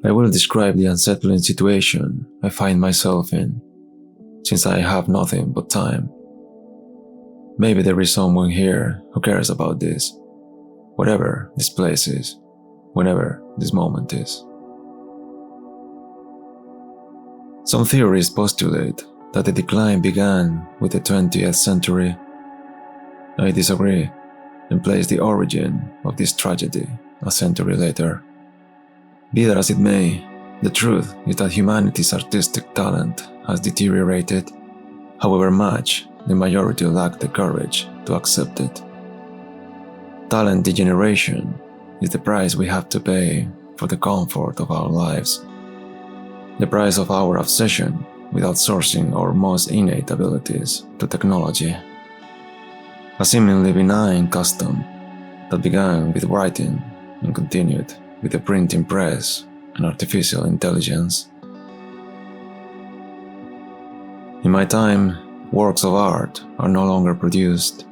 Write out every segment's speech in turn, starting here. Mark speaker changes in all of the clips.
Speaker 1: I will describe the unsettling situation I find myself in, since I have nothing but time. Maybe there is someone here who cares about this, whatever this place is, whenever this moment is. Some theories postulate that the decline began with the 20th century. I disagree and place the origin of this tragedy a century later. Be that as it may, the truth is that humanity's artistic talent has deteriorated, however much the majority lack the courage to accept it. Talent degeneration is the price we have to pay for the comfort of our lives, the price of our obsession with outsourcing our most innate abilities to technology. A seemingly benign custom that began with writing and continued with the printing press and artificial intelligence. In my time, works of art are no longer produced.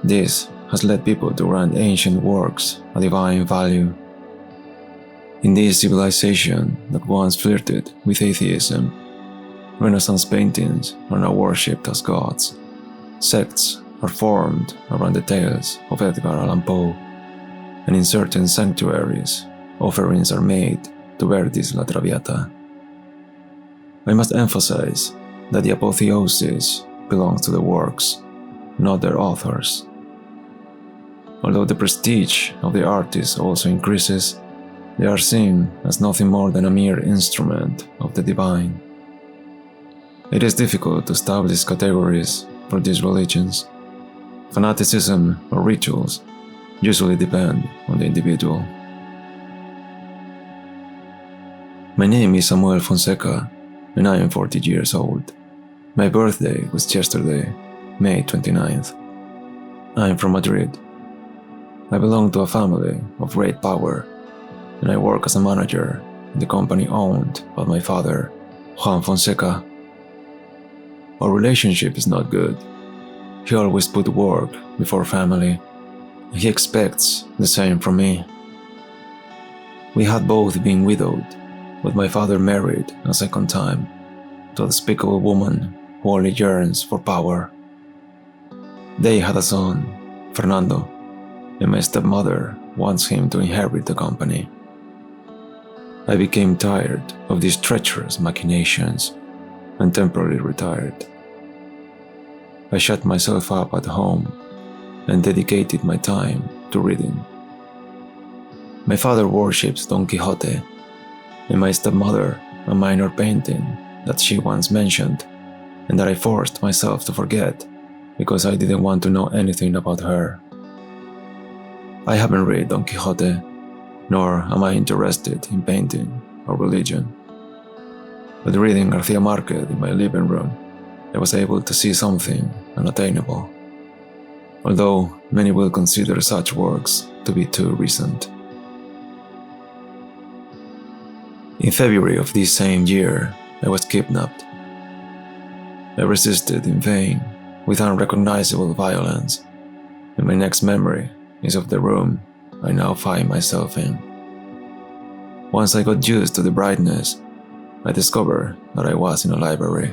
Speaker 1: This has led people to grant ancient works a divine value. In this civilization that once flirted with atheism, Renaissance paintings are now worshipped as gods. Sects are formed around the tales of 𝓹𝓻𝓲𝓬𝓮, and in certain sanctuaries, offerings are made to 𝓹𝓻𝓲𝓷𝓬𝓮. I must emphasize that the apotheosis belongs to the works, not their authors. Although the prestige of the artist also increases, they are seen as nothing more than a mere instrument of the divine. It is difficult to establish categories for these religions. Fanaticism or rituals usually depend on the individual. My name is Samuel Fonseca, and I am 40 years old. My birthday was yesterday, May 29th. I am from Madrid. I belong to a family of great power, and I work as a manager in the company owned by my father, Juan Fonseca. Our relationship is not good. He always put work before family, and he expects the same from me. We had both been widowed, but my father married a second time to a despicable woman who only yearns for power. They had a son, Fernando, and my stepmother wants him to inherit the company. I became tired of these treacherous machinations and temporarily retired. I shut myself up at home and dedicated my time to reading. My father worships Don Quixote, and my stepmother a minor painting that she once mentioned and that I forced myself to forget because I didn't want to know anything about her. I haven't read Don Quixote, nor am I interested in painting or religion. But reading García Márquez in my living room, I was able to see something unattainable, although many will consider such works to be too recent. In February of this same year, I was kidnapped. I resisted in vain with unrecognizable violence, and my next memory is of the room I now find myself in. Once I got used to the brightness, I discovered that I was in a library.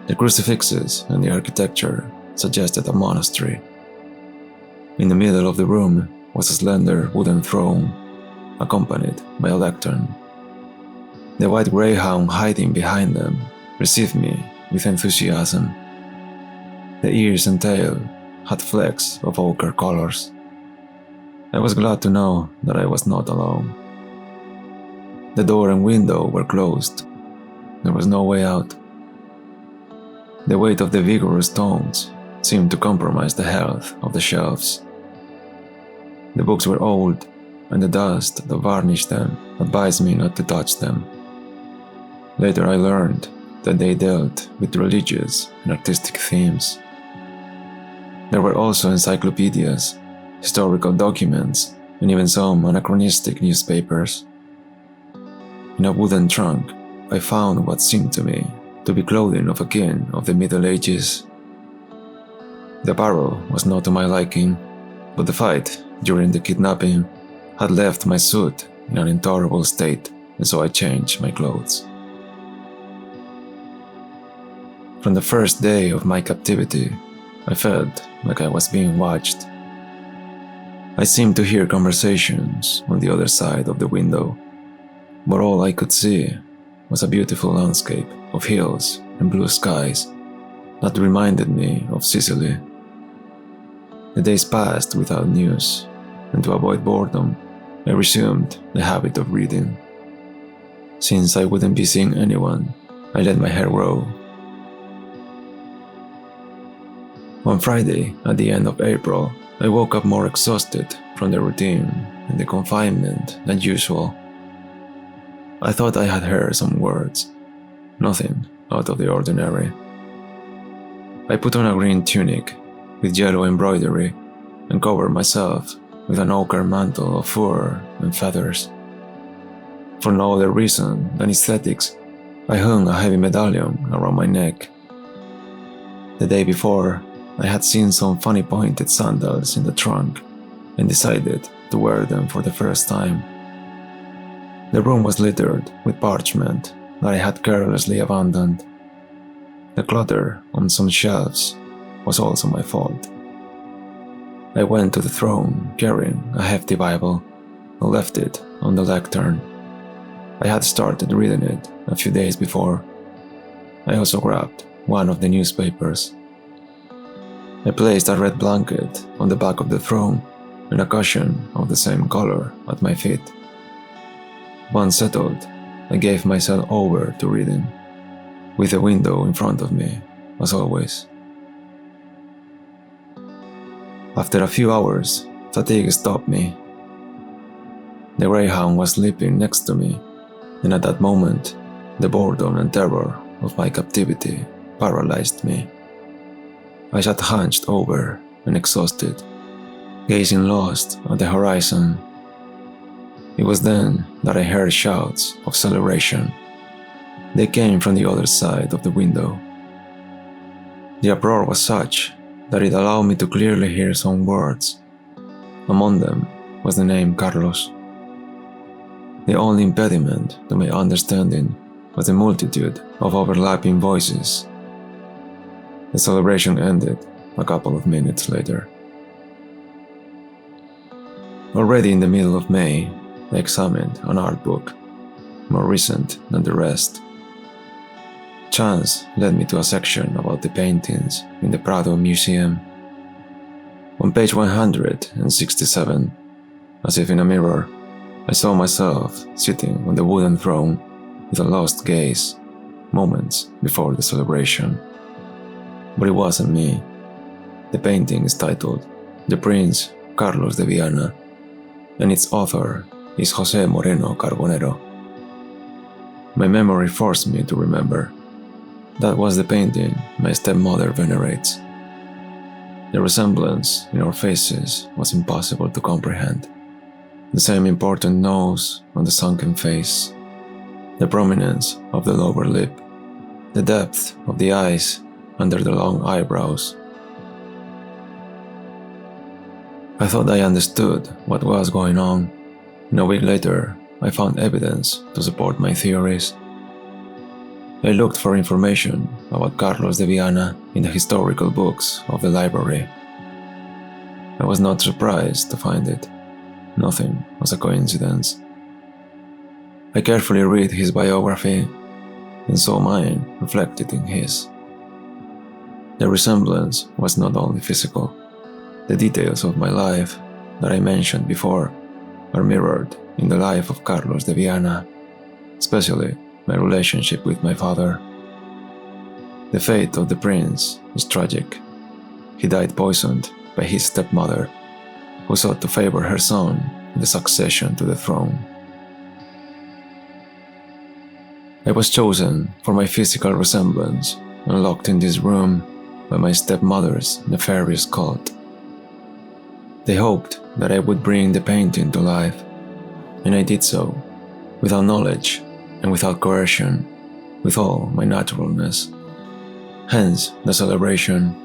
Speaker 1: The crucifixes and the architecture suggested a monastery. In the middle of the room was a slender wooden throne, accompanied by a lectern. The white greyhound hiding behind them received me with enthusiasm. The ears and tail had flecks of ochre colors. I was glad to know that I was not alone. The door and window were closed. There was no way out. The weight of the vigorous stones seemed to compromise the health of the shelves. The books were old, and the dust that varnished them advised me not to touch them. Later I learned that they dealt with religious and artistic themes. There were also encyclopedias, historical documents, and even some anachronistic newspapers. In a wooden trunk, I found what seemed to me to be clothing of a king of the Middle Ages. The apparel was not to my liking, but the fight during the kidnapping had left my suit in an intolerable state, and so I changed my clothes. From the first day of my captivity, I felt like I was being watched. I seemed to hear conversations on the other side of the window, but all I could see was a beautiful landscape of hills and blue skies that reminded me of Sicily. The days passed without news, and to avoid boredom, I resumed the habit of reading. Since I wouldn't be seeing anyone, I let my hair grow. One Friday, at the end of April, I woke up more exhausted from the routine and the confinement than usual. I thought I had heard some words, nothing out of the ordinary. I put on a green tunic with yellow embroidery and covered myself with an ochre mantle of fur and feathers. For no other reason than aesthetics, I hung a heavy medallion around my neck. The day before, I had seen some funny pointed sandals in the trunk and decided to wear them for the first time. The room was littered with parchment that I had carelessly abandoned. The clutter on some shelves was also my fault. I went to the throne carrying a hefty Bible and left it on the lectern. I had started reading it a few days before. I also grabbed one of the newspapers. I placed a red blanket on the back of the throne and a cushion of the same color at my feet. Once settled, I gave myself over to reading, with the window in front of me, as always. After a few hours, fatigue stopped me. The greyhound was sleeping next to me, and at that moment, the boredom and terror of my captivity paralyzed me. I sat hunched over and exhausted, gazing lost at the horizon. It was then that I heard shouts of celebration. They came from the other side of the window. The uproar was such that it allowed me to clearly hear some words. Among them was the name Carlos. The only impediment to my understanding was the multitude of overlapping voices. The celebration ended a couple of minutes later. Already in the middle of May, I examined an art book, more recent than the rest. Chance led me to a section about the paintings in the Prado Museum. On page 167, as if in a mirror, I saw myself sitting on the wooden throne with a lost gaze, moments before the celebration. But it wasn't me. The painting is titled The Prince Carlos de Viana, and its author is José Moreno Carbonero. My memory forced me to remember. That was the painting my stepmother venerates. The resemblance in our faces was impossible to comprehend. The same important nose on the sunken face, the prominence of the lower lip, the depth of the eyes under the long eyebrows. I thought I understood what was going on, and a week later I found evidence to support my theories. I looked for information about Carlos de Viana in the historical books of the library. I was not surprised to find it. Nothing was a coincidence. I carefully read his biography and saw mine reflected in his. The resemblance was not only physical. The details of my life that I mentioned before are mirrored in the life of Carlos de Viana, especially my relationship with my father. The fate of the prince is tragic. He died poisoned by his stepmother, who sought to favor her son in the succession to the throne. I was chosen for my physical resemblance and locked in this room by my stepmother's nefarious cult. They hoped that I would bring the painting to life, and I did so, without knowledge and without coercion, with all my naturalness. Hence the celebration.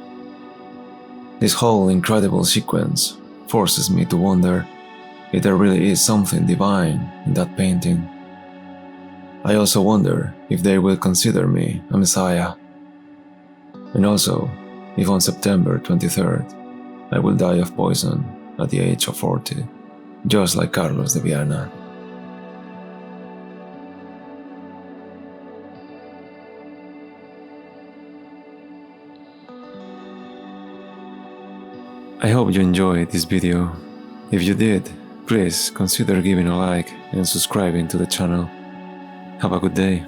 Speaker 1: This whole incredible sequence forces me to wonder, if there really is something divine in that painting. I also wonder if they will consider me a messiah. And also, if on September 23rd, I will die of poison at the age of 40, just like Carlos de Viana. I hope you enjoyed this video. If you did, please consider giving a like and subscribing to the channel. Have a good day.